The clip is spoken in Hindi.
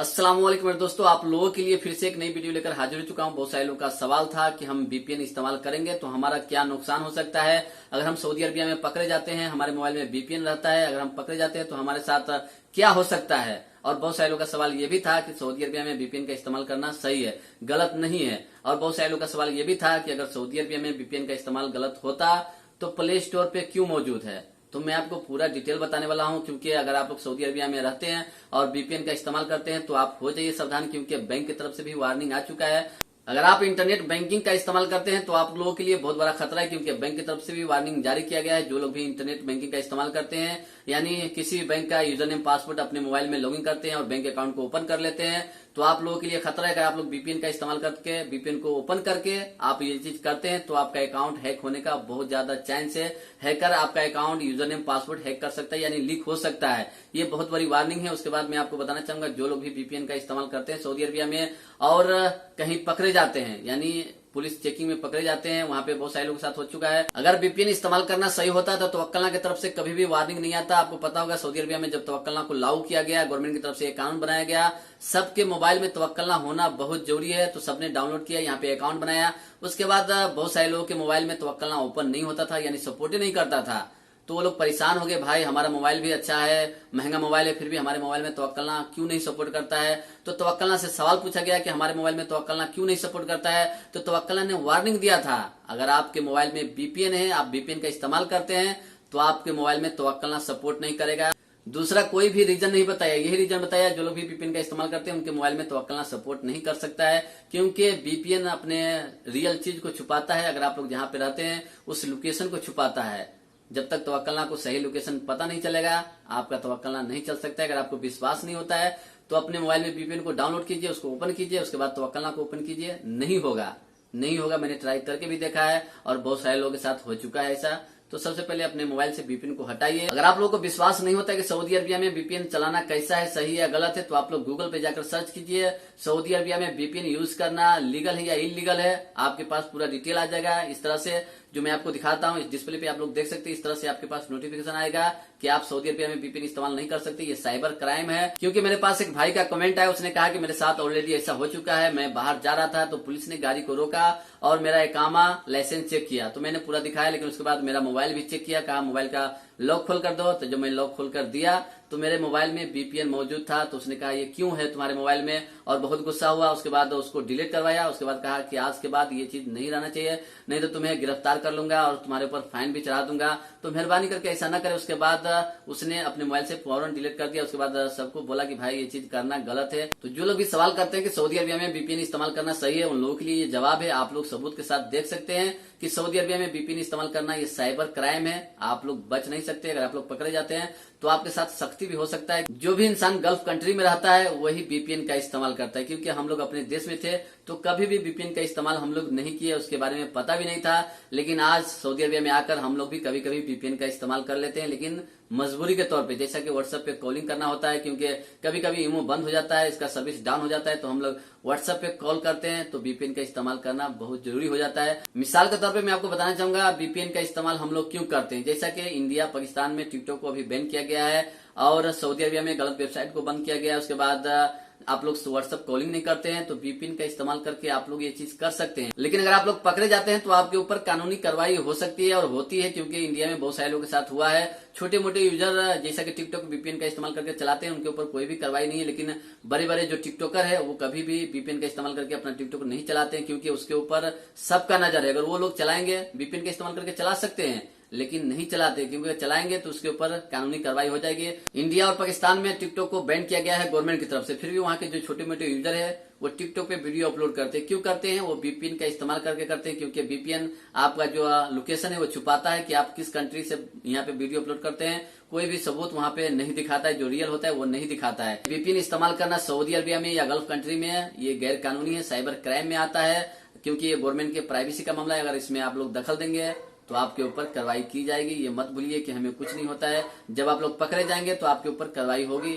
अस्सलाम वालेकुम मेरे दोस्तों, आप लोगों के लिए फिर से एक नई वीडियो लेकर हाजिर हो चुका हूं। बहुत सारे लोगों का सवाल था कि हम वीपीएन इस्तेमाल करेंगे तो हमारा क्या नुकसान हो सकता है। अगर हम सऊदी अरबिया में पकड़े जाते हैं, हमारे मोबाइल में वीपीएन रहता है, अगर हम पकड़े जाते हैं तो हमारे साथ क्या हो सकता है। और बहुत सारे लोगों का सवाल ये भी था कि सऊदी अरबिया में वीपीएन का इस्तेमाल करना सही है, गलत नहीं है। और बहुत सारे लोगों का सवाल ये भी था कि अगर सऊदी अरबिया में वीपीएन का इस्तेमाल गलत होता तो प्ले स्टोर पे क्यों मौजूद है। तो मैं आपको पूरा डिटेल बताने वाला हूं, क्योंकि अगर आप लोग सऊदी अरबिया में रहते हैं और वीपीएन का इस्तेमाल करते हैं तो आप हो जाइए सावधान, क्योंकि बैंक की तरफ से भी वार्निंग आ चुका है। अगर आप इंटरनेट बैंकिंग का इस्तेमाल करते हैं तो आप लोगों के लिए बहुत बड़ा खतरा है, क्योंकि बैंक की तरफ से भी वार्निंग जारी किया गया है। जो लोग भी इंटरनेट बैंकिंग का इस्तेमाल करते हैं, यानी किसी भी बैंक का यूजर नेम पासवर्ड अपने मोबाइल में लॉगिन करते हैं और बैंक अकाउंट को ओपन कर लेते हैं, तो आप लोगों के लिए खतरा है। अगर आप लोग वीपीएन का इस्तेमाल करके वीपीएन को ओपन करके आप ये चीज करते हैं तो आपका अकाउंट हैक होने का बहुत ज्यादा चांस है। हैकर आपका account user name password hack कर सकता है, यानी लीक हो सकता है। ये बहुत बड़ी वार्निंग है। उसके बाद मैं आपको बताना चाहूंगा, जो लोग भी वीपीएन का इस्तेमाल करते हैं सऊदी अरबिया में और कहीं पकड़े जाते हैं, यानी पुलिस चेकिंग में पकड़े जाते हैं, वहां पे बहुत सारे लोगों के साथ हो चुका है। अगर वीपीएन इस्तेमाल करना सही होता तो तवक्कलना की तरफ से कभी भी वार्निंग नहीं आता। आपको पता होगा सऊदी अरबिया में जब तवक्कलना को लागू किया गया, गवर्नमेंट की तरफ से एक कानून बनाया गया, सबके मोबाइल में तवक्कलना होना बहुत जरूरी है, तो सबने डाउनलोड किया, यहाँ पे अकाउंट बनाया। उसके बाद बहुत सारे लोगों के मोबाइल में तवक्कलना ओपन नहीं होता था, यानी सपोर्ट ही नहीं करता था। तो वो लोग परेशान हो गए, भाई हमारा मोबाइल भी अच्छा है, महंगा मोबाइल है, फिर भी हमारे मोबाइल में तवक्कलना क्यों नहीं सपोर्ट करता है। तो तवक्कलना से सवाल पूछा गया कि हमारे मोबाइल में तवक्कलना क्यों नहीं सपोर्ट करता है। तो तवक्कलना ने वार्निंग दिया था, अगर आपके मोबाइल में वीपीएन है, आप वीपीएन का इस्तेमाल करते हैं तो आपके मोबाइल में तवक्कलना सपोर्ट नहीं करेगा। दूसरा कोई भी रीजन नहीं बताया, यही रीजन बताया जो लोग भी वीपीएन का इस्तेमाल करते हैं उनके मोबाइल में तवक्कलना सपोर्ट नहीं कर सकता है, क्योंकि वीपीएन अपने रियल चीज को छुपाता है। अगर आप लोग जहां पे रहते हैं उस लोकेशन को छुपाता है। जब तक तवक्कलना को सही लोकेशन पता नहीं चलेगा, आपका तवक्कलना नहीं चल सकता है। अगर आपको विश्वास नहीं होता है तो अपने मोबाइल में वीपीएन को डाउनलोड कीजिए, उसको ओपन कीजिए, उसके बाद तवक्कलना को ओपन कीजिए, नहीं होगा, नहीं होगा। मैंने ट्राई करके भी देखा है और बहुत सारे लोगों के साथ हो चुका है ऐसा। तो सबसे पहले अपने मोबाइल से वीपीएन को हटाइए। अगर आप लोगों को विश्वास नहीं होता है कि सऊदी अरबिया में वीपीएन चलाना कैसा है, सही है या गलत है, तो आप लोग गूगल पे जाकर सर्च कीजिए, सऊदी अरबिया में वीपीएन यूज करना लीगल है या इलीगल है। आपके पास पूरा डिटेल आ जाएगा। इस तरह से जो मैं आपको दिखाता हूँ, इस डिस्प्ले पे आप लोग देख सकते हैं, इस तरह से आपके पास नोटिफिकेशन आएगा कि आप सऊदी अरबिया में वीपीएन इस्तेमाल नहीं कर सकते। ये साइबर क्राइम है। क्योंकि मेरे पास एक भाई का कमेंट आया, उसने कहा कि मेरे साथ ऑलरेडी ऐसा हो चुका है, मैं बाहर जा रहा था तो पुलिस ने गाड़ी को रोका और मेरा इकामा लाइसेंस चेक किया, तो मैंने पूरा दिखाया, लेकिन उसके बाद मेरा मोबाइल भी चेक किया, कहा मोबाइल का लॉक खोल कर दो। तो जब मैं लॉक खोल कर दिया तो मेरे मोबाइल में वीपीएन मौजूद था। तो उसने कहा ये क्यों है तुम्हारे मोबाइल में, और बहुत गुस्सा हुआ। उसके बाद उसको डिलीट करवाया। उसके बाद कहा कि आज के बाद ये चीज नहीं रहना चाहिए, नहीं तो तुम्हें गिरफ्तार कर लूंगा और तुम्हारे ऊपर फाइन भी चढ़ा दूंगा, तो मेहरबानी करके ऐसा ना करे। उसके बाद उसने अपने मोबाइल से फौरन डिलीट कर दिया। उसके बाद सबको बोला कि भाई ये चीज करना गलत है। तो जो लोग भी सवाल करते हैं कि सऊदी अरबिया में वीपीएन इस्तेमाल करना सही है, उन लोगों के लिए ये जवाब है। आप लोग सबूत के साथ देख सकते हैं कि सऊदी अरबिया में वीपीएन इस्तेमाल करना ये साइबर क्राइम है, आप लोग बच नहीं सकते। अगर आप लोग पकड़े जाते हैं तो आपके साथ सख्ती भी हो सकता है। जो भी इंसान गल्फ कंट्री में रहता है वही वीपीएन का इस्तेमाल करता है, क्योंकि हम लोग अपने देश में थे तो कभी भी वीपीएन का इस्तेमाल हम लोग नहीं किए, उसके बारे में पता भी नहीं था। लेकिन आज सऊदी अरबिया में आकर हम लोग भी कभी कभी वीपीएन का इस्तेमाल कर लेते हैं, लेकिन मजबूरी के तौर पे, जैसा कि व्हाट्सएप पे कॉलिंग करना होता है, क्योंकि कभी कभी इमो बंद हो जाता है, इसका सर्विस डाउन हो जाता है, तो हम लोग व्हाट्सएप पे कॉल करते हैं, तो वीपीएन का इस्तेमाल करना बहुत जरूरी हो जाता है। मिसाल के तौर पे मैं आपको बताना चाहूंगा वीपीएन का इस्तेमाल हम लोग क्यों करते हैं। जैसा कि इंडिया पाकिस्तान में टिकटॉक को अभी बैन किया गया है और सऊदी अरबिया में गलत वेबसाइट को बंद किया गया है। उसके बाद आप लोग व्हाट्सएप कॉलिंग नहीं करते हैं, तो वीपीएन का इस्तेमाल करके आप लोग ये चीज कर सकते हैं। लेकिन अगर आप लोग पकड़े जाते हैं तो आपके ऊपर कानूनी कार्रवाई हो सकती है और होती है, क्योंकि इंडिया में बहुत सारे लोगों के साथ हुआ है। छोटे मोटे यूजर जैसा कि टिकटॉक वीपीएन का इस्तेमाल करके चलाते हैं, उनके ऊपर कोई भी कार्रवाई नहीं है। लेकिन बड़े बड़े जो टिकटॉकर है वो कभी भी वीपीएन का इस्तेमाल करके अपना टिकटॉक नहीं चलाते हैं, क्योंकि उसके ऊपर सबका नजर है। अगर वो लोग चलाएंगे, वीपीएन का इस्तेमाल करके चला सकते हैं, लेकिन नहीं चलाते, क्योंकि चलाएंगे तो उसके ऊपर कानूनी कार्रवाई हो जाएगी। इंडिया और पाकिस्तान में टिकटॉक को बैन किया गया है गवर्नमेंट की तरफ से, फिर भी वहां के जो छोटे मोटे यूजर है वो टिकटॉक पे वीडियो अपलोड करते हैं। क्यों करते हैं? वो वीपीएन का इस्तेमाल करके करते हैं, क्योंकि वीपीएन आपका जो लोकेशन है वो छुपाता है कि आप किस कंट्री से यहाँ पे वीडियो अपलोड करते हैं। कोई भी सबूत वहां पे नहीं दिखाता है, जो रियल होता है वो नहीं दिखाता है। वीपीएन इस्तेमाल करना सऊदी अरबिया में या गल्फ कंट्री में ये गैर कानूनी है, साइबर क्राइम में आता है, क्योंकि ये गवर्नमेंट के प्राइवेसी का मामला है। अगर इसमें आप लोग दखल देंगे तो आपके ऊपर कार्रवाई की जाएगी। ये मत भूलिए कि हमें कुछ नहीं होता है, जब आप लोग पकड़े जाएंगे तो आपके ऊपर कार्रवाई होगी।